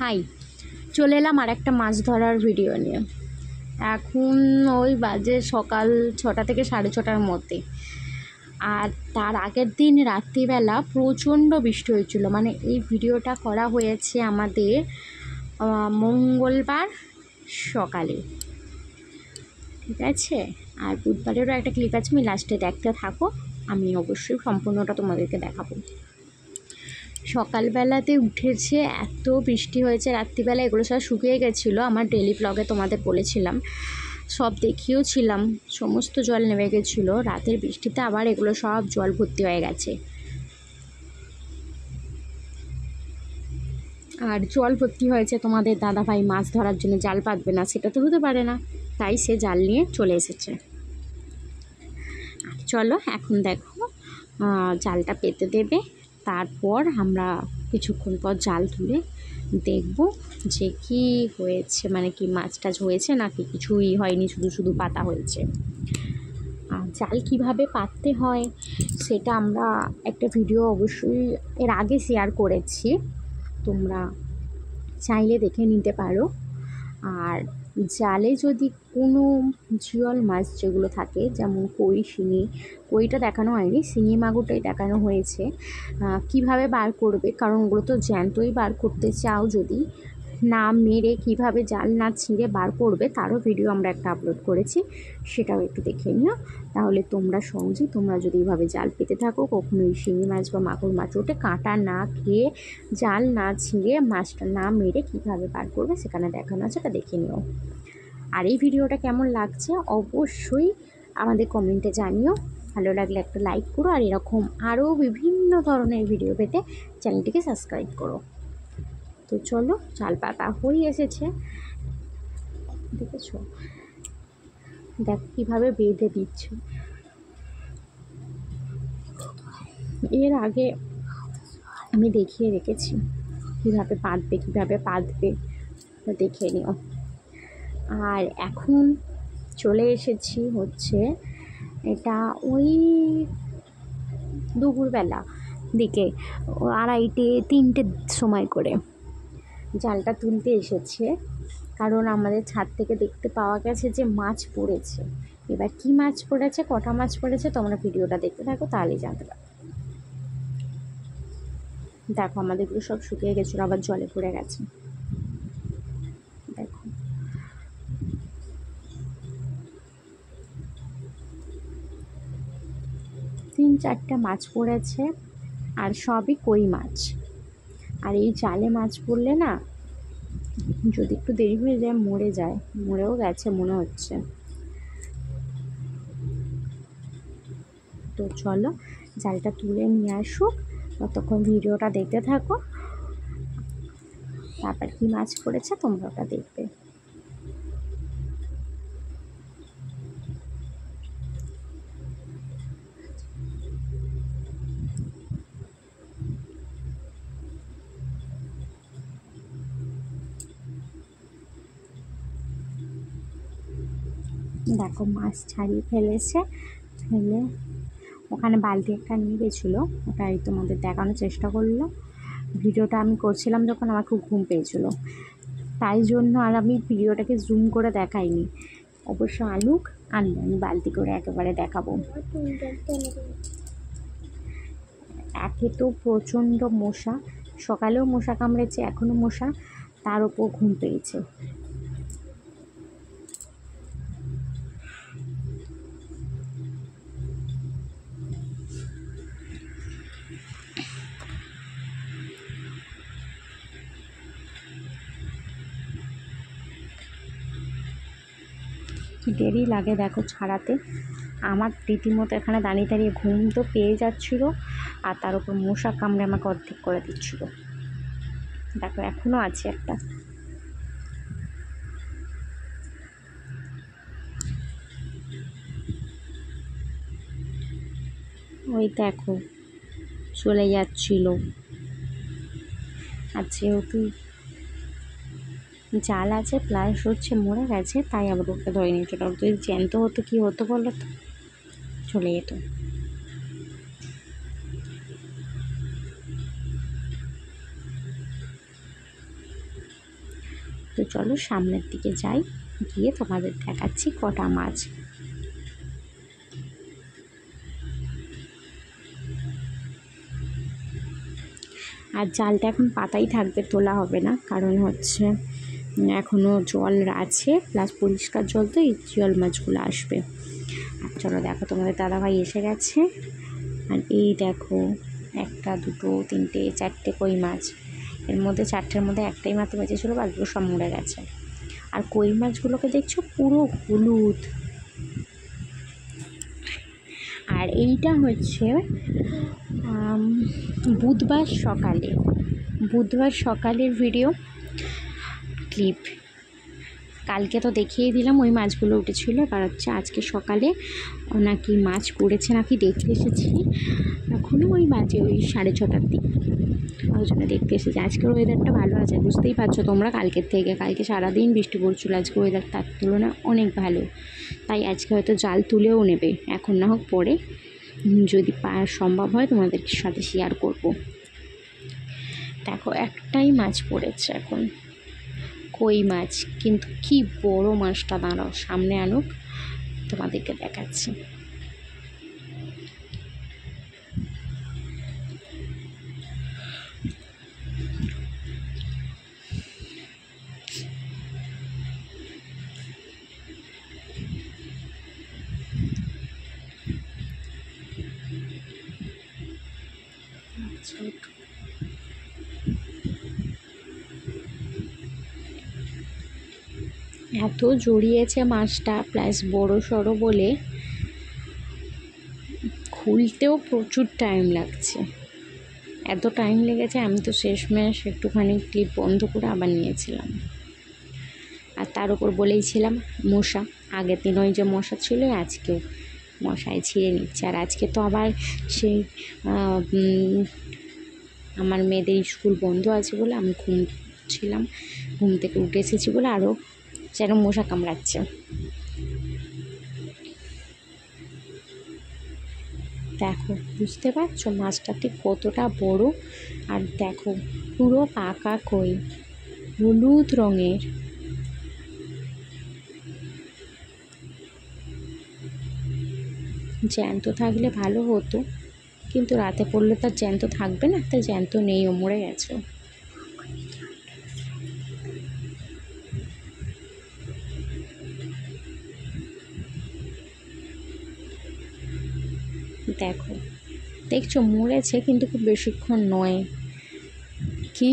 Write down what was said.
High, চলে এলাম আর একটা মাছ ধরার ভিডিও নিয়ে। এখন ওই বাজে সকাল 6টা থেকে 6:30টার মধ্যে। আর তার আগের দিন রাত্রিবেলা প্রচণ্ড বৃষ্টি হয়েছিল। মানে এই ভিডিওটা করা হয়েছে আমাদের মঙ্গলবার সকালে, ঠিক আছে। আর বুধবারেরও একটা ক্লিপ আছে, আমি লাস্টে দেখতে থাকো, আমি অবশ্যই সম্পূর্ণটা তোমাদেরকে দেখাবো। সকালবেলাতে উঠেছে, এত বৃষ্টি হয়েছে রাত্রিবেলা, এগুলো সব শুকিয়ে গেছিলো। আমার ডেলি ব্লগে তোমাদের বলেছিলাম, সব দেখিয়েওছিলাম, সমস্ত জল নেমে গেছিলো। রাতের বৃষ্টিতে আবার এগুলো সব জল ভর্তি হয়ে গেছে। আর জল ভর্তি হয়েছে, তোমাদের দাদাভাই মাছ ধরার জন্য জাল পাতবে না, সেটা তো হতে পারে না, তাই সে জাল নিয়ে চলে এসেছে। চলো এখন দেখো, জালটা পেতে দেবে, তারপর আমরা কিছুক্ষণ পর জাল তুলে দেখব যে কি হয়েছে, মানে কি মাছ টাছ হয়েছে নাকি কিছুই হয়নি, শুধু শুধু পাতা হয়েছে। আর জাল কিভাবে পাততে হয় সেটা আমরা একটা ভিডিও অবশ্যই এর আগে শেয়ার করেছি, তোমরা চাইলে দেখে নিতে পারো। আর জালে যদি কোনো জিওল মাছ যেগুলো থাকে, যেমন কই, শিঙি, কইটা দেখানো হয়নি, শিঙি মাগুরটাই দেখানো হয়েছে কিভাবে বার করবে, কারণ ওগুলো তো জ্যান্তই বার করতে চাও, যদি না মেরে কিভাবে জাল না ছিঁড়ে বার করবে তারও ভিডিও আমরা একটা আপলোড করেছি, সেটাও একটু দেখে নিও। তাহলে তোমরা সহজেই, তোমরা যদি এইভাবে জাল পেতে থাকো, কখনোই শিঙি মাছ বা মাগুর মাছ ওঠে কাঁটা না খেয়ে, জাল না ছিঁড়ে, মাছটা না মেরে কীভাবে বার করবে সেখানে দেখানো আছে, এটা দেখে নিও। আর এই ভিডিওটা কেমন লাগছে অবশ্যই আমাদের কমেন্টে জানিও। ভালো লাগলে একটা লাইক করো, আর এরকম আরও বিভিন্ন ধরনের ভিডিও পেতে চ্যানেলটিকে সাবস্ক্রাইব করো। তো চলো, জাল পাতা হয়ে এসেছে, দেখেছো, দেখো কীভাবে বেঁধে দিচ্ছে। এর আগে আমি দেখিয়ে রেখেছি কীভাবে বাঁধবে, দেখে নিও। আর এখন চলে এসেছি হচ্ছে, এটা ওই দুপুরবেলা দিকে 2:30 3টের সময় করে জালটা তুলতে এসেছে, কারণ আমাদের ছাদ থেকে দেখতে পাওয়া গেছে যে মাছ পড়েছে। এবার কি মাছ পড়েছে, কটা মাছ পড়েছে, তোমরা ভিডিওটা দেখতে থাকো, তাহলেই জানতে পারো। দেখো আমাদেরগুলো সব শুকিয়ে গেছিলো, আবার জলে পড়ে গেছে, দেখো। তিন চারটা মাছ পড়েছে, আর সবই কই মাছ। আর এই জালে মাছ পড়লে না, যদি একটু দেরি হয়ে যায় মরেও গেছে মনে হচ্ছে। তো চলো জালটা তুলে নিয়ে আসুক, ততক্ষণ ভিডিওটা দেখতে থাকো, তারপর কি মাছ পড়েছে তোমরা ওটা দেখবে। দেখো মাছ ছাড়িয়ে ফেলে ওখানে বালতি একটা নিয়ে গেছিলো, ওটাই তোমাদের দেখানোর চেষ্টা করলো। ভিডিওটা আমি করছিলাম যখন আমার খুব ঘুম পেয়েছিলো, তাই জন্য আর আমি ভিডিওটাকে জুম করে দেখাইনি। অবশ্য আনলে আমি বালতি করে একেবারে দেখাবো। একে তো প্রচণ্ড মশা, সকালেও মশা কামড়েছে, এখনও মশা, তার ওপর ঘুম পেয়েছে। কি দেরি লাগে দেখো ছাড়াতে, আমার রীতিমতো এখানে দাঁড়িয়ে ঘুম তো পেয়ে যাচ্ছিলো, আর তার উপর মশা কামড়ে আমাকে অর্ধেক করে দিচ্ছিলো। দেখো এখনও আছে একটা। ওই দেখো চলে যাচ্ছিল, আর যেহেতু জাল আছে প্লাস হচ্ছে মরে গেছে, তাই আবার ওকে ধরে নিয়ে চলে। যদি জ্যান্ত হতো কি হতো বলো তো, চলে যেত। তো চলো সামনের দিকে যাই, গিয়ে তোমাদের দেখাচ্ছি কটা মাছ। আর জালটা এখন পাতাই থাকবে, তোলা হবে না, কারণ হচ্ছে এখনও জল আছে, প্লাস পরিষ্কার জল, তো এই জল মাছগুলো আসবে। আর চলো দেখো, তোমাদের দাদাভাই এসে গেছে। আর এই দেখো, একটা, দুটো, তিনটে, চারটে কই মাছ। এর মধ্যে চারটের মধ্যে একটাই মাত্র বেঁচেছিলো, বাকিগুলো সব মরে গেছে। আর কই মাছগুলোকে দেখছো পুরো হলুদ। আর এইটা হচ্ছে বুধবার সকালের ভিডিও ক্লিপ। কালকে তো দেখিয়ে দিলাম ওই মাছগুলো উঠেছিল, এবার হচ্ছে আজকে সকালে নাকি মাছ পড়েছে, নাকি দেখতে এসেছি। এখনও ওই বাজে ওই 6:30টার দিক, ওই জন্য দেখতে এসেছি। আজকের ওয়েদারটা ভালো আছে, বুঝতেই পারছো তোমরা, কালকের থেকে। কালকে সারাদিন বৃষ্টি পড়ছিল, আজকে ওয়েদার তার তুলনায় অনেক ভালো। তাই আজকে হয়তো জাল তুলেও নেবে, এখন না হোক পরে, যদি সম্ভব হয় তোমাদের সাথে শেয়ার করব। দেখো একটাই মাছ পড়েছে এখন, কই মাছ, কিন্তু কি বড় মাছটা, দাঁড়াও সামনে আনুক, তোমাদেরকে দেখাচ্ছি। এত জড়িয়েছে মাছটা, প্লাস বড় সড়ো বলে খুলতেও প্রচুর টাইম লাগছে। এত টাইম লেগেছে, আমি তো শেষমেশ একটুখানি ক্লিপ বন্ধ করে আবার নিয়েছিলাম। আর তার উপর বলেইছিলাম মশা, আগের দিন ওই যে মশা ছিল, আজকেও মশায় ছিঁড়ে নিচ্ছে। আর আজকে তো আবার সেই আমার মেয়েদের স্কুল বন্ধ আছে বলে আমি ঘুমছিলাম, ঘুম থেকে উঠে এসেছি বলে আরও যেন মশা কামড়াচ্ছে। দেখো, বুঝতে পারছো মাছটা ঠিক কতটা বড়। আর দেখো পুরো পাকা কই, হলুদ রঙের। জ্যান্ত থাকলে ভালো হতো, কিন্তু রাতে পড়লে তো জ্যান্ত থাকবে না, তাই জ্যান্ত নেই, ও মরে গেছে। দেখো, দেখছো মরেছে, কিন্তু খুব বেশিক্ষণ নয়। কি